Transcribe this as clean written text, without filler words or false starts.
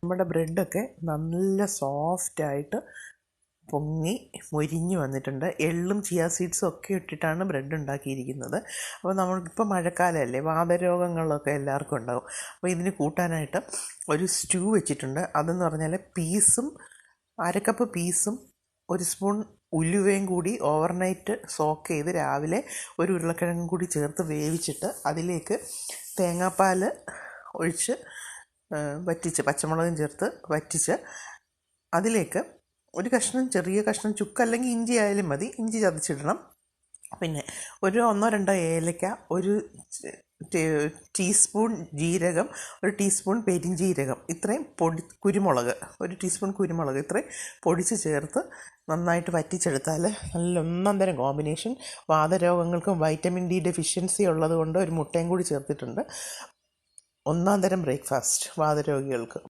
നമ്മുടെ ബ്രെഡൊക്കെ നല്ല സോഫ്റ്റായിട്ട് പൊങ്ങി മൊരിഞ്ഞ് വന്നിട്ടുണ്ട്. എള്ളും ചിയ സീഡ്സും ഒക്കെ ഇട്ടിട്ടാണ് ബ്രെഡ് ഉണ്ടാക്കിയിരിക്കുന്നത്. അപ്പോൾ നമ്മൾക്കിപ്പോൾ മഴക്കാലമല്ലേ, വാതരോഗങ്ങളൊക്കെ എല്ലാവർക്കും ഉണ്ടാകും. അപ്പോൾ ഇതിന് കൂട്ടാനായിട്ട് ഒരു സ്റ്റൂ വെച്ചിട്ടുണ്ട്. അതെന്ന് പറഞ്ഞാൽ അരക്കപ്പ് പീസും 1 സ്പൂൺ ഉലുവയും കൂടി ഓവർനൈറ്റ് സോക്ക് ചെയ്ത് രാവിലെ ഒരു ഉരുളക്കിഴങ്ങും കൂടി ചേർത്ത് വേവിച്ചിട്ട് അതിലേക്ക് തേങ്ങാപ്പാൽ ഒഴിച്ച് വറ്റിച്ച് പച്ചമുളകും ചേർത്ത് വറ്റിച്ച് അതിലേക്ക് ചെറിയ കഷ്ണം ചുക്ക് അല്ലെങ്കിൽ ഇഞ്ചി ആയാലും മതി, ഇഞ്ചി ചതച്ചിടണം. പിന്നെ ഒരു 1-2 ഏലക്ക, 1 ടീസ്പൂൺ ജീരകം, 1 ടീസ്പൂൺ പെരിഞ്ജീരകം, ഇത്രയും കുരുമുളക്, 1 ടീസ്പൂൺ കുരുമുളക് ഇത്രയും പൊടിച്ച് ചേർത്ത് നന്നായിട്ട് വറ്റിച്ചെടുത്താൽ നല്ല ഒന്നാന്തരം കോമ്പിനേഷൻ. വാതരോഗങ്ങൾക്കും വൈറ്റമിൻ ഡി ഡെഫിഷ്യൻസി ഉള്ളത് കൊണ്ട് ഒരു മുട്ടയും കൂടി ചേർത്തിട്ടുണ്ട്. ഒന്നാന്തരം ബ്രേക്ക്ഫാസ്റ്റ് വാതരോഗികൾക്ക്.